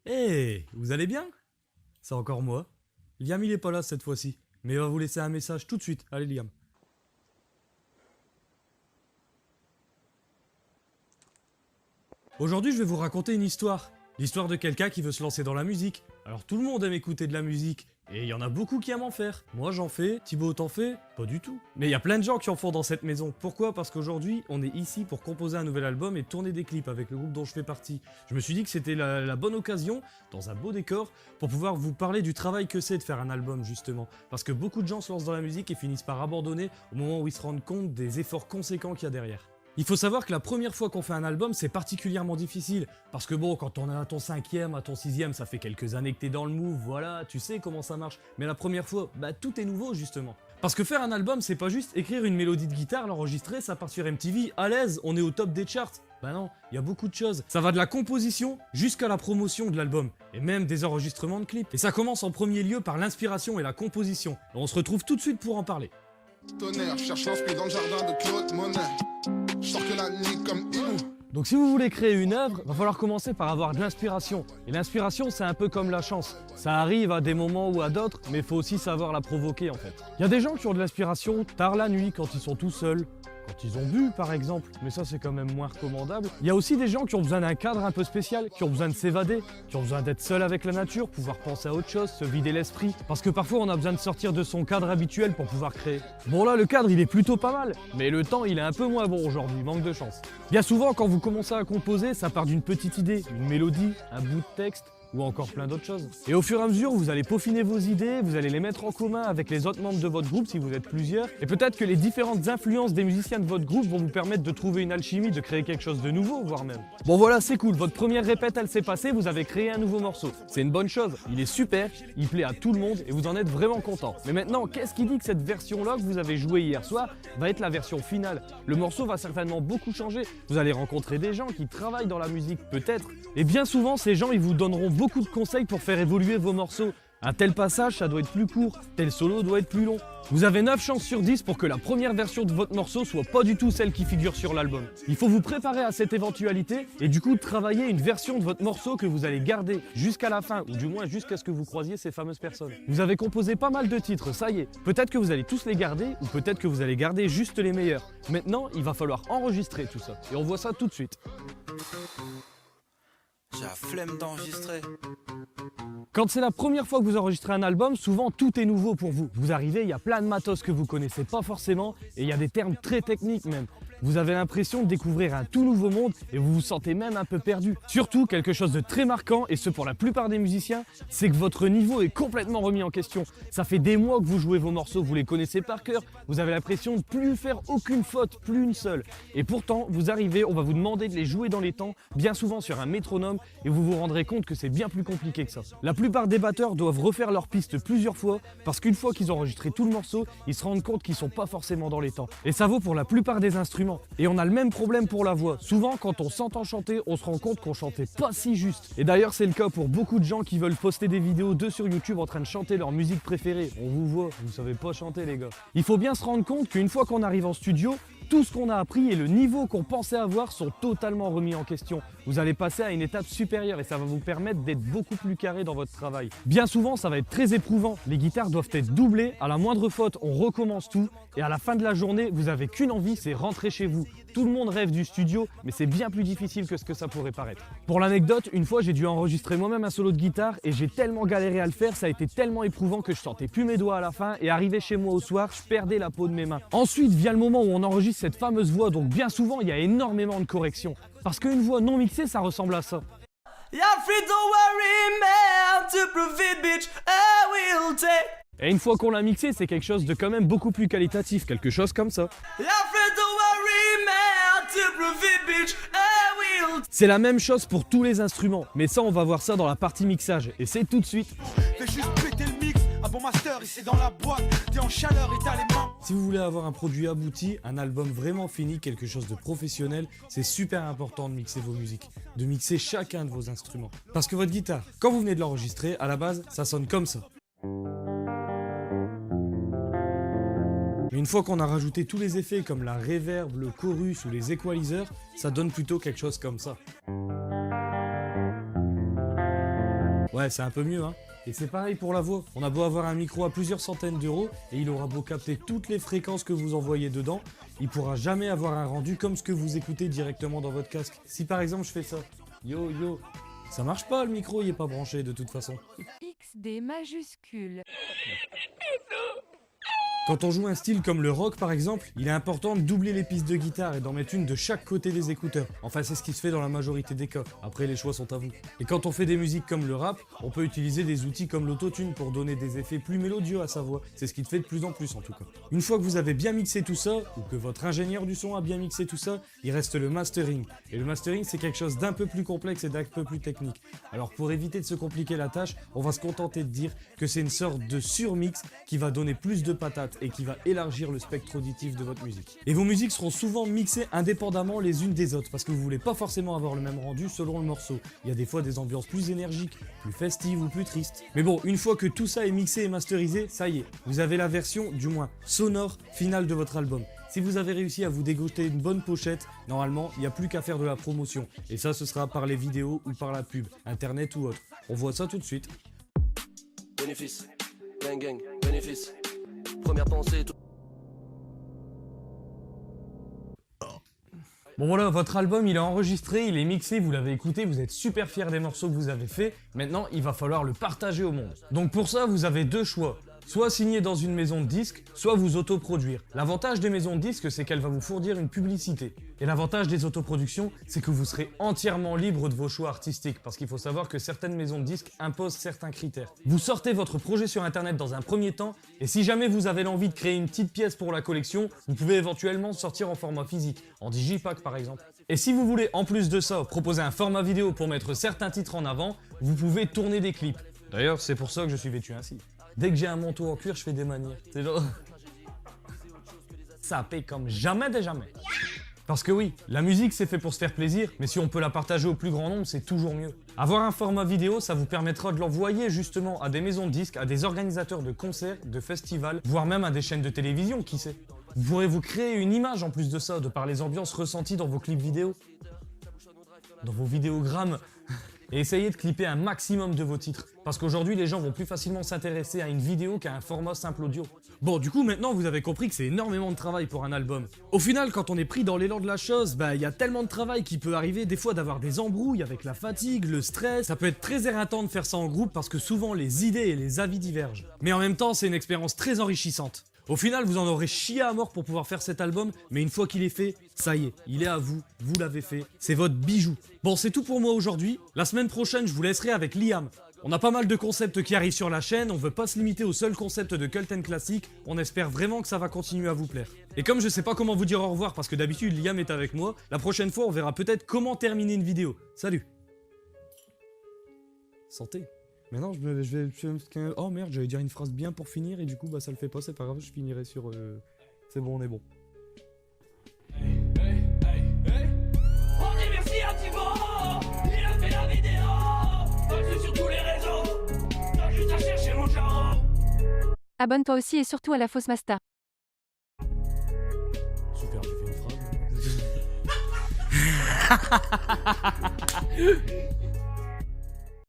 Hey, vous allez bien? C'est encore moi. Liam il est pas là cette fois-ci, mais il va vous laisser un message tout de suite. Allez Liam. Aujourd'hui je vais vous raconter une histoire. L'histoire de quelqu'un qui veut se lancer dans la musique. Alors tout le monde aime écouter de la musique, et il y en a beaucoup qui aiment en faire. Moi j'en fais, Thibaut t'en fais? Pas du tout. Mais il y a plein de gens qui en font dans cette maison. Pourquoi? Parce qu'aujourd'hui on est ici pour composer un nouvel album et tourner des clips avec le groupe dont je fais partie. Je me suis dit que c'était la bonne occasion, dans un beau décor, pour pouvoir vous parler du travail que c'est de faire un album justement. Parce que beaucoup de gens se lancent dans la musique et finissent par abandonner au moment où ils se rendent compte des efforts conséquents qu'il y a derrière. Il faut savoir que la première fois qu'on fait un album, c'est particulièrement difficile. Parce que bon, quand on est à ton 5e, à ton 6e, ça fait quelques années que t'es dans le move, voilà, tu sais comment ça marche. Mais la première fois, bah tout est nouveau justement. Parce que faire un album, c'est pas juste écrire une mélodie de guitare, l'enregistrer, ça part sur MTV, à l'aise, on est au top des charts. Bah non, il y a beaucoup de choses. Ça va de la composition jusqu'à la promotion de l'album, et même des enregistrements de clips. Et ça commence en premier lieu par l'inspiration et la composition. Et on se retrouve tout de suite pour en parler. Tonnerre, je cherche l'inspi dans le jardin de Claude Monet. Je sors que la nuit comme Inou. Donc si vous voulez créer une œuvre, va falloir commencer par avoir de l'inspiration. Et l'inspiration, c'est un peu comme la chance. Ça arrive à des moments ou à d'autres, mais il faut aussi savoir la provoquer en fait. Il y a des gens qui ont de l'inspiration tard la nuit, quand ils sont tout seuls, quand ils ont bu par exemple, mais ça c'est quand même moins recommandable. Il y a aussi des gens qui ont besoin d'un cadre un peu spécial, qui ont besoin de s'évader, qui ont besoin d'être seuls avec la nature, pouvoir penser à autre chose, se vider l'esprit. Parce que parfois on a besoin de sortir de son cadre habituel pour pouvoir créer. Bon là le cadre il est plutôt pas mal, mais le temps il est un peu moins bon aujourd'hui, manque de chance. Bien souvent quand vous commencez à composer, ça part d'une petite idée, une mélodie, un bout de texte, ou encore plein d'autres choses. Et au fur et à mesure, vous allez peaufiner vos idées, vous allez les mettre en commun avec les autres membres de votre groupe si vous êtes plusieurs, et peut-être que les différentes influences des musiciens de votre groupe vont vous permettre de trouver une alchimie, de créer quelque chose de nouveau, voire même. Bon voilà, c'est cool, votre première répète, elle s'est passée, vous avez créé un nouveau morceau. C'est une bonne chose, il est super, il plaît à tout le monde, et vous en êtes vraiment content. Mais maintenant, qu'est-ce qui dit que cette version-là que vous avez jouée hier soir va être la version finale? Le morceau va certainement beaucoup changer, vous allez rencontrer des gens qui travaillent dans la musique, peut-être, et bien souvent, ces gens, ils vous donneront beaucoup de conseils pour faire évoluer vos morceaux. Un tel passage, ça doit être plus court, tel solo doit être plus long. Vous avez 9 chances sur 10 pour que la première version de votre morceau soit pas du tout celle qui figure sur l'album. Il faut vous préparer à cette éventualité et du coup travailler une version de votre morceau que vous allez garder jusqu'à la fin, ou du moins jusqu'à ce que vous croisiez ces fameuses personnes. Vous avez composé pas mal de titres, ça y est. Peut-être que vous allez tous les garder, ou peut-être que vous allez garder juste les meilleurs. Maintenant, il va falloir enregistrer tout ça. Et on voit ça tout de suite. J'ai la flemme d'enregistrer. Quand c'est la première fois que vous enregistrez un album, souvent tout est nouveau pour vous. Vous arrivez, il y a plein de matos que vous connaissez pas forcément et il y a des termes très techniques même. Vous avez l'impression de découvrir un tout nouveau monde et vous vous sentez même un peu perdu. Surtout, quelque chose de très marquant, et ce pour la plupart des musiciens, c'est que votre niveau est complètement remis en question. Ça fait des mois que vous jouez vos morceaux, vous les connaissez par cœur, vous avez l'impression de plus faire aucune faute, plus une seule. Et pourtant, vous arrivez, on va vous demander de les jouer dans les temps, bien souvent sur un métronome, et vous vous rendrez compte que c'est bien plus compliqué que ça. La plupart des batteurs doivent refaire leur piste plusieurs fois, parce qu'une fois qu'ils ont enregistré tout le morceau, ils se rendent compte qu'ils sont pas forcément dans les temps. Et ça vaut pour la plupart des instruments. Et on a le même problème pour la voix. Souvent, quand on s'entend chanter, on se rend compte qu'on chantait pas si juste. Et d'ailleurs, c'est le cas pour beaucoup de gens qui veulent poster des vidéos d'eux sur YouTube en train de chanter leur musique préférée. On vous voit, vous savez pas chanter les gars. Il faut bien se rendre compte qu'une fois qu'on arrive en studio, tout ce qu'on a appris et le niveau qu'on pensait avoir sont totalement remis en question. Vous allez passer à une étape supérieure et ça va vous permettre d'être beaucoup plus carré dans votre travail. Bien souvent, ça va être très éprouvant. Les guitares doivent être doublées. À la moindre faute, on recommence tout. Et à la fin de la journée, vous avez qu'une envie, c'est rentrer chez vous. Tout le monde rêve du studio, mais c'est bien plus difficile que ce que ça pourrait paraître. Pour l'anecdote, une fois j'ai dû enregistrer moi-même un solo de guitare et j'ai tellement galéré à le faire, ça a été tellement éprouvant que je sentais plus mes doigts à la fin et arrivé chez moi au soir, je perdais la peau de mes mains. Ensuite vient le moment où on enregistre cette fameuse voix, donc bien souvent il y a énormément de corrections. Parce qu'une voix non mixée, ça ressemble à ça. You're free, don't worry, man, to prove it, bitch, I will take. Et une fois qu'on l'a mixé, c'est quelque chose de quand même beaucoup plus qualitatif, quelque chose comme ça. You're free, don't worry, man, to prove it, bitch, I will. C'est la même chose pour tous les instruments, mais ça on va voir ça dans la partie mixage, et c'est tout de suite. Fais juste péter le mix, un bon master ici dans la boîte, t'es en chaleur et t'as les mains. Si vous voulez avoir un produit abouti, un album vraiment fini, quelque chose de professionnel, c'est super important de mixer vos musiques, de mixer chacun de vos instruments. Parce que votre guitare, quand vous venez de l'enregistrer, à la base, ça sonne comme ça. Mais une fois qu'on a rajouté tous les effets comme la reverb, le chorus ou les equalizers, ça donne plutôt quelque chose comme ça. Ouais, c'est un peu mieux, hein. Et c'est pareil pour la voix. On a beau avoir un micro à plusieurs centaines d'euros, et il aura beau capter toutes les fréquences que vous envoyez dedans, il pourra jamais avoir un rendu comme ce que vous écoutez directement dans votre casque. Si par exemple je fais ça, yo yo, ça marche pas, le micro il est pas branché de toute façon. XD majuscule. Quand on joue un style comme le rock par exemple, il est important de doubler les pistes de guitare et d'en mettre une de chaque côté des écouteurs. Enfin c'est ce qui se fait dans la majorité des cas, après les choix sont à vous. Et quand on fait des musiques comme le rap, on peut utiliser des outils comme l'autotune pour donner des effets plus mélodieux à sa voix. C'est ce qui te fait de plus en plus en tout cas. Une fois que vous avez bien mixé tout ça, ou que votre ingénieur du son a bien mixé tout ça, il reste le mastering. Et le mastering c'est quelque chose d'un peu plus complexe et d'un peu plus technique. Alors pour éviter de se compliquer la tâche, on va se contenter de dire que c'est une sorte de surmix qui va donner plus de patates et qui va élargir le spectre auditif de votre musique. Et vos musiques seront souvent mixées indépendamment les unes des autres parce que vous voulez pas forcément avoir le même rendu selon le morceau. Il y a des fois des ambiances plus énergiques, plus festives ou plus tristes. Mais bon, une fois que tout ça est mixé et masterisé, ça y est, vous avez la version, du moins sonore, finale de votre album. Si vous avez réussi à vous dégoter une bonne pochette, normalement, il n'y a plus qu'à faire de la promotion. Et ça, ce sera par les vidéos ou par la pub, internet ou autre. On voit ça tout de suite. Bénéfice, gang gang, bénéfice. Première pensée, tout. Bon voilà, votre album il est enregistré, il est mixé, vous l'avez écouté, vous êtes super fiers des morceaux que vous avez faits. Maintenant, il va falloir le partager au monde. Donc pour ça, vous avez deux choix. Soit signer dans une maison de disques, soit vous autoproduire. L'avantage des maisons de disques, c'est qu'elle va vous fournir une publicité. Et l'avantage des autoproductions, c'est que vous serez entièrement libre de vos choix artistiques, parce qu'il faut savoir que certaines maisons de disques imposent certains critères. Vous sortez votre projet sur internet dans un premier temps, et si jamais vous avez l'envie de créer une petite pièce pour la collection, vous pouvez éventuellement sortir en format physique, en digipack par exemple. Et si vous voulez en plus de ça proposer un format vidéo pour mettre certains titres en avant, vous pouvez tourner des clips. D'ailleurs, c'est pour ça que je suis vêtu ainsi. Dès que j'ai un manteau en cuir, je fais des manières. C'est genre... Ça paye comme jamais de jamais. Parce que oui, la musique c'est fait pour se faire plaisir, mais si on peut la partager au plus grand nombre, c'est toujours mieux. Avoir un format vidéo, ça vous permettra de l'envoyer justement à des maisons de disques, à des organisateurs de concerts, de festivals, voire même à des chaînes de télévision, qui sait. Vous pourrez vous créer une image en plus de ça, de par les ambiances ressenties dans vos clips vidéo. Dans vos vidéogrammes. Et essayez de clipper un maximum de vos titres. Parce qu'aujourd'hui, les gens vont plus facilement s'intéresser à une vidéo qu'à un format simple audio. Bon, du coup, maintenant, vous avez compris que c'est énormément de travail pour un album. Au final, quand on est pris dans l'élan de la chose, il y a tellement de travail qui peut arriver des fois d'avoir des embrouilles avec la fatigue, le stress. Ça peut être très éreintant de faire ça en groupe parce que souvent les idées et les avis divergent. Mais en même temps, c'est une expérience très enrichissante. Au final, vous en aurez chié à mort pour pouvoir faire cet album, mais une fois qu'il est fait, ça y est, il est à vous, vous l'avez fait, c'est votre bijou. Bon, c'est tout pour moi aujourd'hui. La semaine prochaine, je vous laisserai avec Liam. On a pas mal de concepts qui arrivent sur la chaîne, on veut pas se limiter au seul concept de Cult and Classic, on espère vraiment que ça va continuer à vous plaire. Et comme je sais pas comment vous dire au revoir parce que d'habitude Liam est avec moi, la prochaine fois on verra peut-être comment terminer une vidéo. Salut. Santé. Maintenant, je vais... Oh merde, j'allais dire une phrase bien pour finir et du coup, ça le fait pas, c'est pas grave, je finirai sur... C'est bon, on est bon. On dit merci à Thibaut, il a fait la vidéo. Passe sur tous les réseaux, t'as juste à chercher mon charron. Abonne-toi aussi et surtout à la Fausse Masta. Super, j'ai fait une phrase.